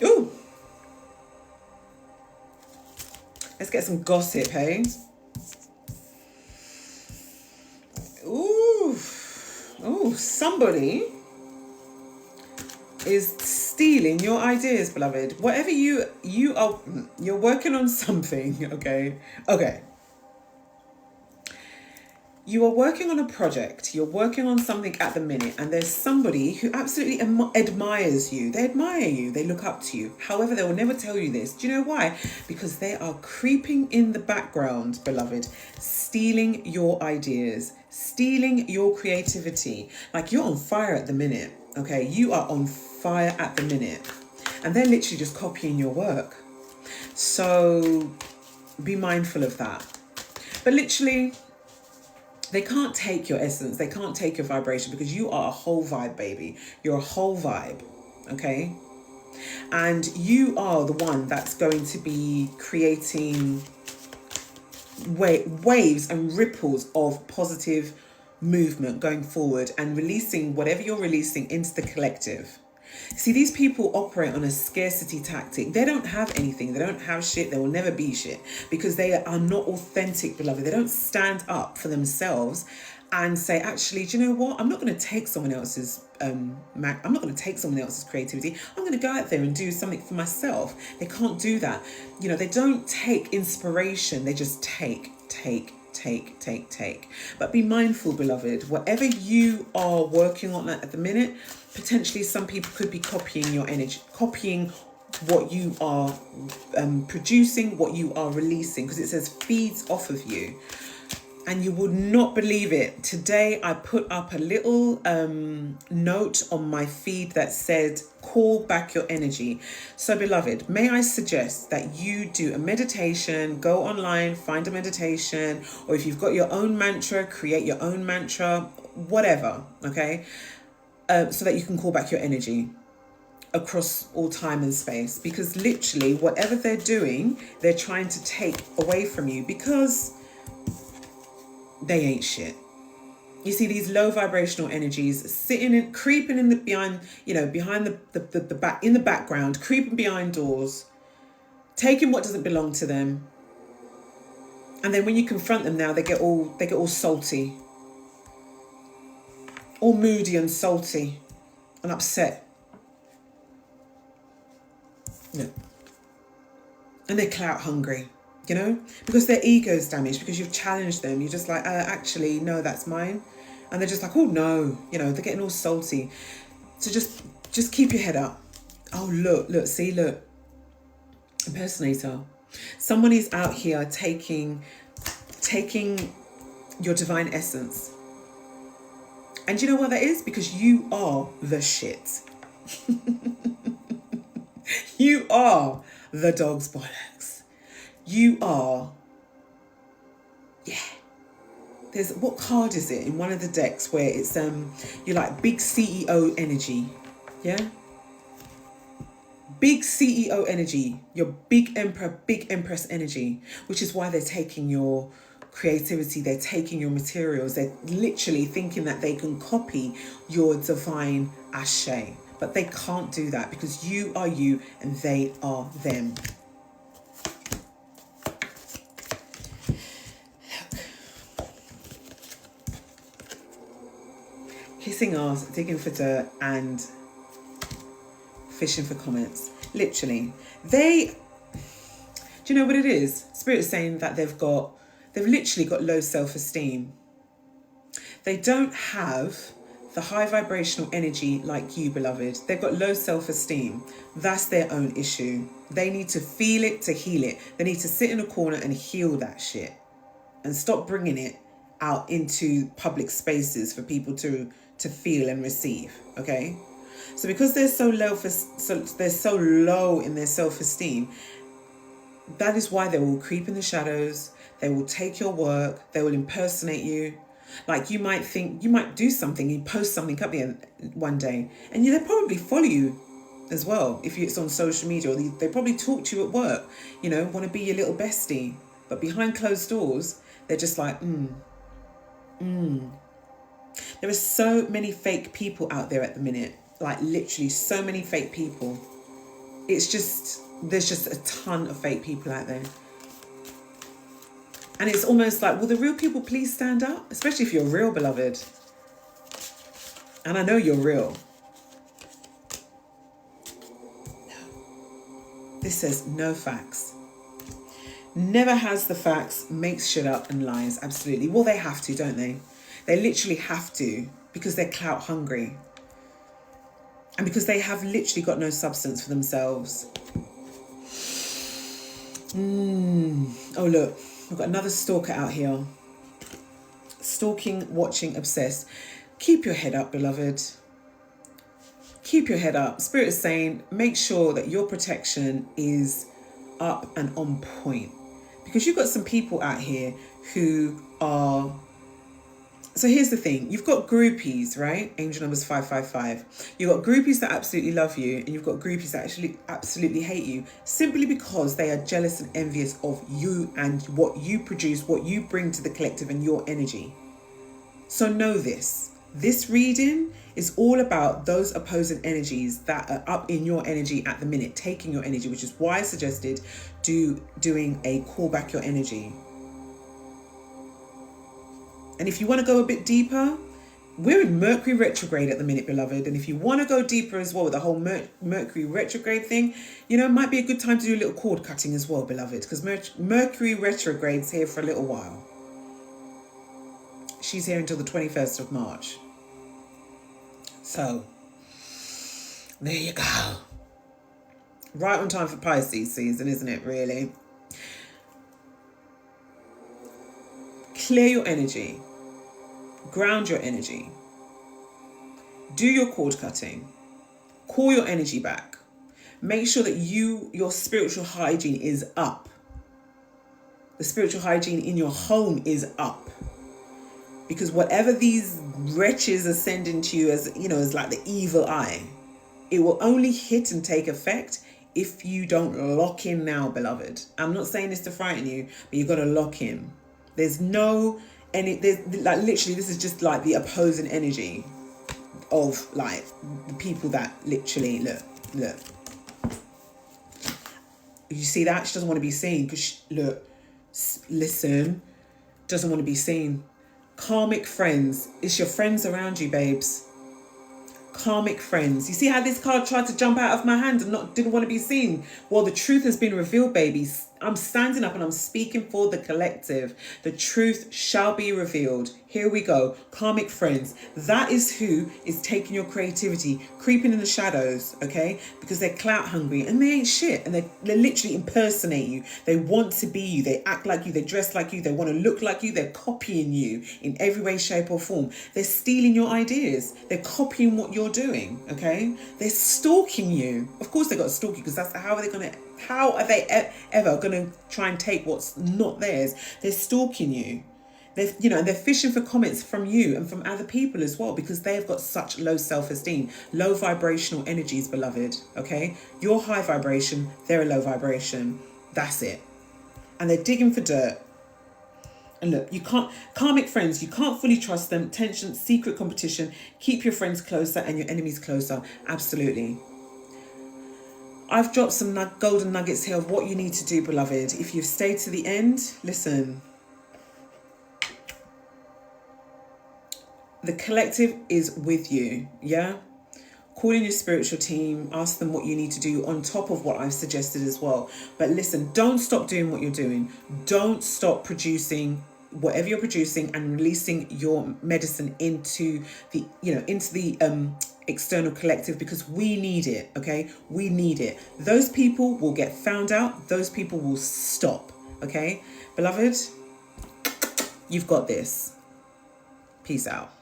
Ooh, let's get some gossip, hey? Ooh, ooh, somebody is stealing your ideas, beloved. Whatever you're working on something, okay. You are working on a project, you're working on something at the minute, and there's somebody who absolutely admires you. They admire you, they look up to you. However, they will never tell you this. Do you know why? Because they are creeping in the background, beloved, stealing your ideas, stealing your creativity. Like, you're on fire at the minute, okay? You are on fire at the minute. And they're literally just copying your work. So be mindful of that. But literally, they can't take your essence. They can't take your vibration, because you are a whole vibe, baby. You're a whole vibe, okay? And you are the one that's going to be creating waves and ripples of positive movement going forward, and releasing whatever you're releasing into the collective. See, these people operate on a scarcity tactic. They don't have anything. They don't have shit. They will never be shit, because they are not authentic, beloved. They don't stand up for themselves and say, actually, do you know what? I'm not going to take someone else's I'm not going to take someone else's creativity. I'm going to go out there and do something for myself. They can't do that. You know, they don't take inspiration. They just take. But be mindful, beloved. Whatever you are working on at the minute, potentially some people could be copying your energy, copying what you are producing, what you are releasing, because it says feeds off of you. And you would not believe it. Today, I put up a little note on my feed that said, call back your energy. So, beloved, may I suggest that you do a meditation, go online, find a meditation, or if you've got your own mantra, create your own mantra, whatever, okay? So that you can call back your energy across all time and space. Because literally, whatever they're doing, they're trying to take away from you, because they ain't shit. You see these low vibrational energies sitting and creeping in the behind the back, in the background, creeping behind doors, taking what doesn't belong to them. And then when you confront them now, they get all salty, all moody and salty and upset. Yeah. And they're clout hungry. You know, because their ego's damaged, because you've challenged them. You're just like, actually, no, that's mine. And they're just like, oh, no, you know, they're getting all salty. So just keep your head up. Oh, look, impersonator. Someone is out here taking your divine essence. And you know what that is? Because you are the shit. You are the dog's bollocks. You are, there's, what card is it in one of the decks where it's, you're like big CEO energy, yeah? Big CEO energy, your big emperor, big empress energy, which is why they're taking your creativity, they're taking your materials, they're literally thinking that they can copy your divine ashe. But they can't do that, because you are you and they are them. Kissing ass, digging for dirt, and fishing for comments. Literally. Do you know what it is? Spirit is saying that they've literally got low self-esteem. They don't have the high vibrational energy like you, beloved. They've got low self-esteem. That's their own issue. They need to feel it to heal it. They need to sit in a corner and heal that shit. And stop bringing it out into public spaces for people to feel and receive, okay? So because they're so low in their self-esteem, that is why they will creep in the shadows. They will take your work. They will impersonate you. Like, you might think, you might do something, you post something up there one day, and they'll probably follow you as well. If it's on social media, or they probably talk to you at work, you know, want to be your little bestie. But behind closed doors, they're just like, There are so many fake people out there at the minute. Like, literally so many fake people. it's just, there's just a ton of fake people out there. And it's almost like, will the real people please stand up? Especially if you're real, beloved. And I know you're real. This says no facts. Never has the facts, makes shit up and lies. Absolutely. Well, they have to, don't they? They literally have to, because they're clout hungry. And because they have literally got no substance for themselves. Oh, look. We've got another stalker out here. Stalking, watching, obsessed. Keep your head up, beloved. Keep your head up. Spirit is saying, make sure that your protection is up and on point. Because you've got some people out here who are... So here's the thing. You've got groupies, right? Angel number's 555. You've got groupies that absolutely love you, and you've got groupies that actually absolutely hate you, simply because they are jealous and envious of you and what you produce, what you bring to the collective and your energy. So know this. This reading is all about those opposing energies that are up in your energy at the minute, taking your energy, which is why I suggested doing a call back your energy. And if you want to go a bit deeper, we're in Mercury retrograde at the minute, beloved. And if you want to go deeper as well with the whole Mercury retrograde thing, you know, it might be a good time to do a little cord cutting as well, beloved, because Mercury retrograde's here for a little while. She's here until the 21st of March. So, there you go. Right on time for Pisces season, isn't it, really? Clear your energy. Ground your energy. Do your cord cutting. Call your energy back. Make sure that your spiritual hygiene is up. The spiritual hygiene in your home is up. Because whatever these wretches are sending to you as, you know, as like the evil eye, it will only hit and take effect if you don't lock in now, beloved. I'm not saying this to frighten you, but you've got to lock in. There's like literally, this is just like the opposing energy of like the people that literally, look. You see that? She doesn't want to be seen because, listen, doesn't want to be seen. Karmic friends. It's your friends around you, babes. Karmic friends. You see how this card tried to jump out of my hand and didn't want to be seen? Well, the truth has been revealed, babies. I'm standing up and I'm speaking for the collective. The truth shall be revealed. Here we go. Karmic friends. That is who is taking your creativity, creeping in the shadows, okay? Because they're clout hungry and they ain't shit. And they literally impersonate you. They want to be you. They act like you. They dress like you. They want to look like you. They're copying you in every way, shape or form. They're stealing your ideas. They're copying what you're doing, okay? They're stalking you. Of course they got to stalk you because that's how are they ever going to try and take what's not theirs? They're stalking you. They're fishing for comments from you and from other people as well, because they've got such low self-esteem, low vibrational energies, beloved. Okay, you're high vibration, they're a low vibration. That's it. And they're digging for dirt. And look, you can't, karmic friends, you can't fully trust them. Tension, secret competition. Keep your friends closer and your enemies closer. Absolutely. I've dropped some golden nuggets here of what you need to do, beloved. If you've stayed to the end, listen. The collective is with you, yeah? Call in your spiritual team, ask them what you need to do on top of what I've suggested as well. But listen, don't stop doing what you're doing. Don't stop producing whatever you're producing and releasing your medicine into the, external collective, because we need it, okay? We need it. Those people will get found out. Those people will stop, okay? Beloved, you've got this. Peace out.